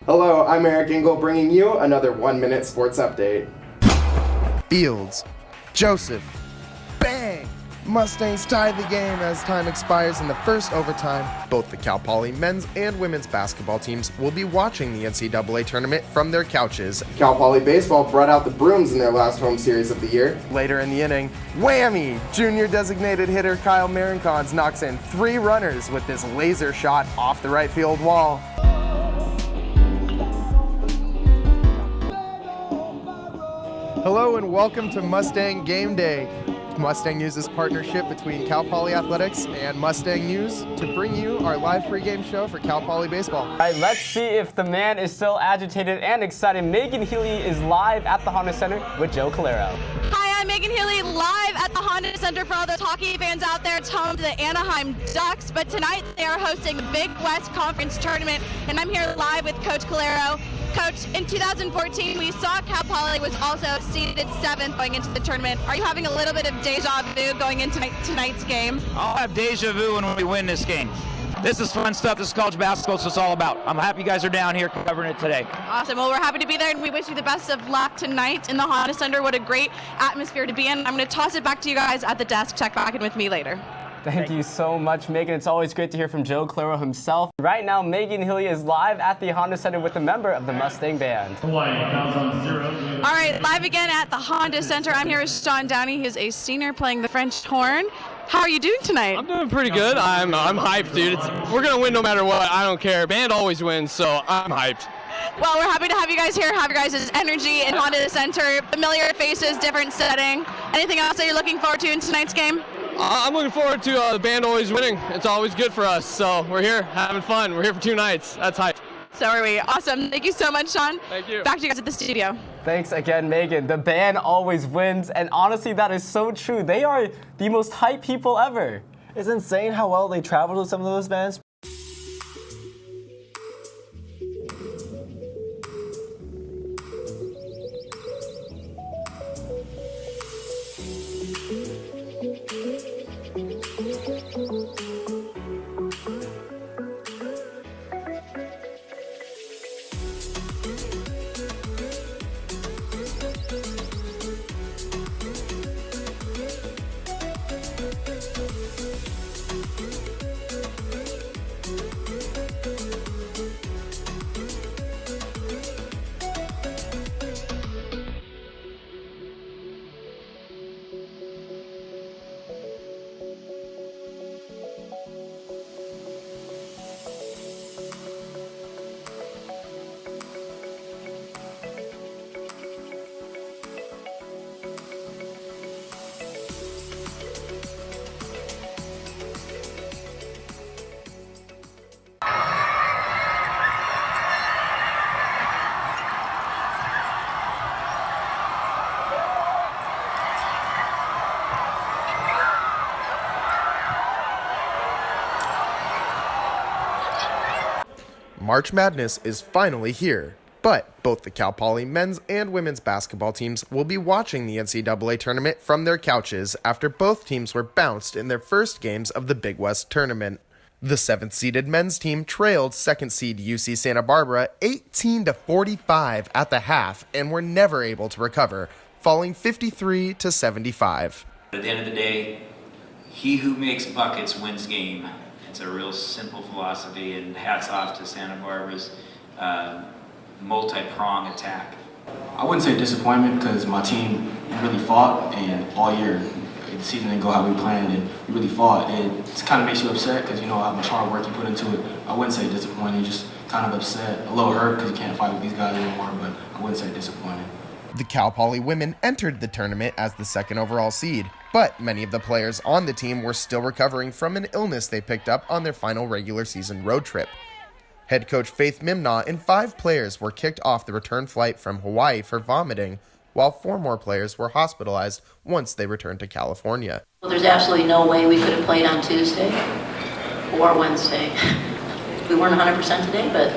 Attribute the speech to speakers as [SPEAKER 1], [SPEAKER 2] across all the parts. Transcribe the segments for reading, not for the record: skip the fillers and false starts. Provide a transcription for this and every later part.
[SPEAKER 1] Hello, I'm Erik Engle bringing you another 1-minute sports update.
[SPEAKER 2] Fields, Joseph, bang! Mustangs tie the game as time expires in the first overtime. Both the Cal Poly men's and women's basketball teams will be watching the NCAA tournament from their couches.
[SPEAKER 1] Cal Poly baseball brought out the brooms in their last home series of the year.
[SPEAKER 2] Later in the inning, whammy! Junior designated hitter Kyle Marincons knocks in 3 runners with this laser shot off the right field wall. Hello and welcome to Mustang Game Day. Mustang News' partnership between Cal Poly Athletics and Mustang News to bring you our live pregame show for Cal Poly baseball.
[SPEAKER 3] All right, let's see if the man is still agitated and excited. Megan Healy is live at the Honda Center with Joe Calero.
[SPEAKER 4] Hi, I'm Megan Healy, live at the Honda Center for all those hockey fans out there. It's home to the Anaheim Ducks, but tonight they are hosting the Big West Conference Tournament, and I'm here live with Coach Calero. Coach, in 2014, we saw Cal Poly was also seeded 7th going into the tournament. Are you having a little bit of deja vu going into tonight's game?
[SPEAKER 5] I'll have deja vu when we win this game. This is fun stuff. This is college basketball. That's what it's all about. I'm happy you guys are down here covering it today.
[SPEAKER 4] Awesome. Well, we're happy to be there, and we wish you the best of luck tonight in the Honda Center. What a great atmosphere to be in. I'm going to toss it back to you guys at the desk. Check back in with me later.
[SPEAKER 3] Thank you so much, Megan. It's always great to hear from Joe Calero himself. Right now, Megan Healy is live at the Honda Center with a member of the Mustang Band.
[SPEAKER 6] Hawaii, on 0.
[SPEAKER 4] All right, live again at the Honda Center. I'm here with Sean Downey. He's a senior playing the French horn. How are you doing tonight?
[SPEAKER 7] I'm doing pretty good. I'm hyped, dude. We're going to win no matter what. I don't care. Band always wins, so I'm hyped.
[SPEAKER 4] Well, we're happy to have you guys here, have your guys' energy in Honda Center, familiar faces, different setting. Anything else that you're looking forward to in tonight's game?
[SPEAKER 7] I'm looking forward to the band always winning. It's always good for us, so we're here having fun. We're here for 2 nights. That's hype.
[SPEAKER 4] So are we. Awesome. Thank you so much, Sean.
[SPEAKER 7] Thank you.
[SPEAKER 4] Back to you guys at the studio.
[SPEAKER 3] Thanks again, Megan. The band always wins, and honestly, that is so true. They are the most hype people ever.
[SPEAKER 8] It's insane how well they travel to some of those bands.
[SPEAKER 2] March Madness is finally here, but both the Cal Poly men's and women's basketball teams will be watching the NCAA tournament from their couches after both teams were bounced in their first games of the Big West tournament. The 7th-seeded men's team trailed 2nd-seed UC Santa Barbara 18-45 at the half and were never able to recover, falling 53-75.
[SPEAKER 9] At the end of the day, he who makes buckets wins game. It's a real simple philosophy, and hats off to Santa Barbara's multi-prong attack.
[SPEAKER 10] I wouldn't say disappointment because my team really fought, and all year the season didn't go how we planned, and we really fought. And it kind of makes you upset because you know how much hard work you put into it. I wouldn't say disappointed, just kind of upset, a little hurt because you can't fight with these guys anymore, but I wouldn't say disappointed.
[SPEAKER 2] The Cal Poly women entered the tournament as the 2nd overall seed, but many of the players on the team were still recovering from an illness they picked up on their final regular season road trip. Head coach Faith Mimnaugh and 5 players were kicked off the return flight from Hawaii for vomiting, while 4 more players were hospitalized once they returned to California.
[SPEAKER 11] Well, there's absolutely no way we could have played on Tuesday or Wednesday. We weren't 100% today, but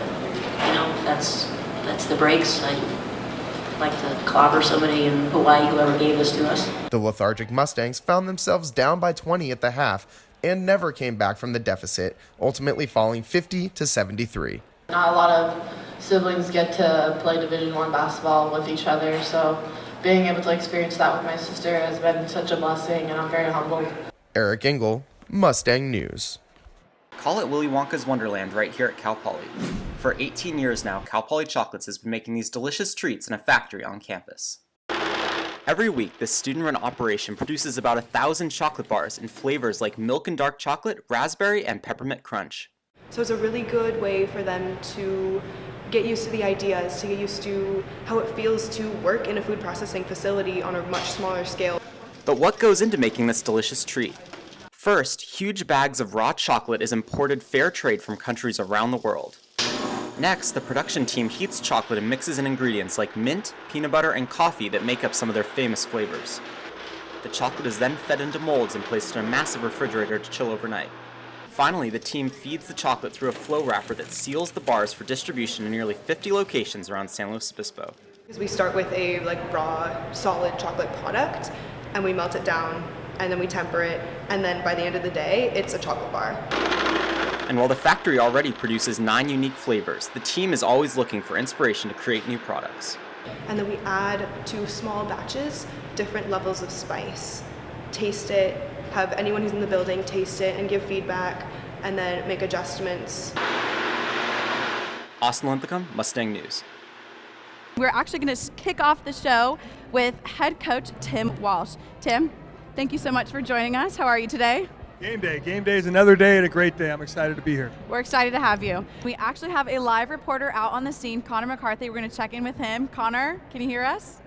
[SPEAKER 11] you know, that's the breaks. Like to clobber somebody in Hawaii, whoever gave this to us.
[SPEAKER 2] The lethargic Mustangs found themselves down by 20 at the half and never came back from the deficit, ultimately falling 50-73.
[SPEAKER 6] Not a lot of siblings get to play Division I basketball with each other, so being able to experience that with my sister has been such a blessing, and I'm very humbled.
[SPEAKER 2] Erik Engle, Mustang News.
[SPEAKER 12] Call it Willy Wonka's Wonderland right here at Cal Poly. For 18 years now, Cal Poly Chocolates has been making these delicious treats in a factory on campus. Every week, this student-run operation produces about 1,000 chocolate bars in flavors like milk and dark chocolate, raspberry, and peppermint crunch.
[SPEAKER 13] So it's a really good way for them to get used to the ideas, to get used to how it feels to work in a food processing facility on a much smaller scale.
[SPEAKER 12] But what goes into making this delicious treat? First, huge bags of raw chocolate is imported fair trade from countries around the world. Next, the production team heats chocolate and mixes in ingredients like mint, peanut butter, and coffee that make up some of their famous flavors. The chocolate is then fed into molds and placed in a massive refrigerator to chill overnight. Finally, the team feeds the chocolate through a flow wrapper that seals the bars for distribution in nearly 50 locations around San Luis Obispo.
[SPEAKER 13] We start with a raw, solid chocolate product, and we melt it down, and then we temper it, and then by the end of the day, it's a chocolate bar.
[SPEAKER 12] And while the factory already produces 9 unique flavors, the team is always looking for inspiration to create new products.
[SPEAKER 13] And then we add to small batches different levels of spice. Taste it, have anyone who's in the building taste it and give feedback, and then make adjustments.
[SPEAKER 12] Austin Linthicum, Mustang News.
[SPEAKER 4] We're actually going to kick off the show with head coach Tim Walsh. Tim, thank you so much for joining us. How are you today?
[SPEAKER 14] Game day. Game day is another day and a great day. I'm excited to be here.
[SPEAKER 4] We're excited to have you. We actually have a live reporter out on the scene, Connor McCarthy. We're going to check in with him. Connor, can you hear us?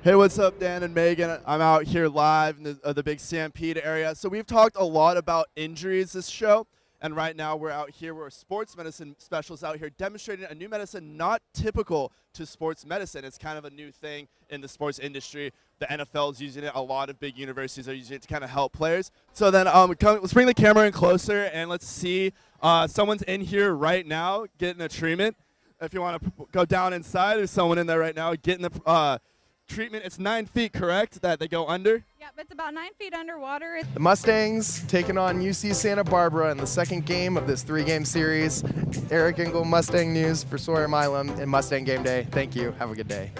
[SPEAKER 15] Hey, what's up, Dan and Megan? I'm out here live in the big Stampede area. So we've talked a lot about injuries this show, and right now we're out here. We're sports medicine specialists out here demonstrating a new medicine not typical to sports medicine. It's kind of a new thing in the sports industry. The NFL is using it. A lot of big universities are using it to kind of help players. So then let's bring the camera in closer, and let's see. Someone's in here right now getting a treatment. If you want to go down inside, there's someone in there right now getting the treatment. It's 9 feet, correct, that they go under?
[SPEAKER 4] Yep, it's about 9 feet underwater.
[SPEAKER 2] The Mustangs taking on UC Santa Barbara in the second game of this 3-game series. Erik Engle, Mustang News for Sawyer Milam and Mustang Game Day. Thank you. Have a good day.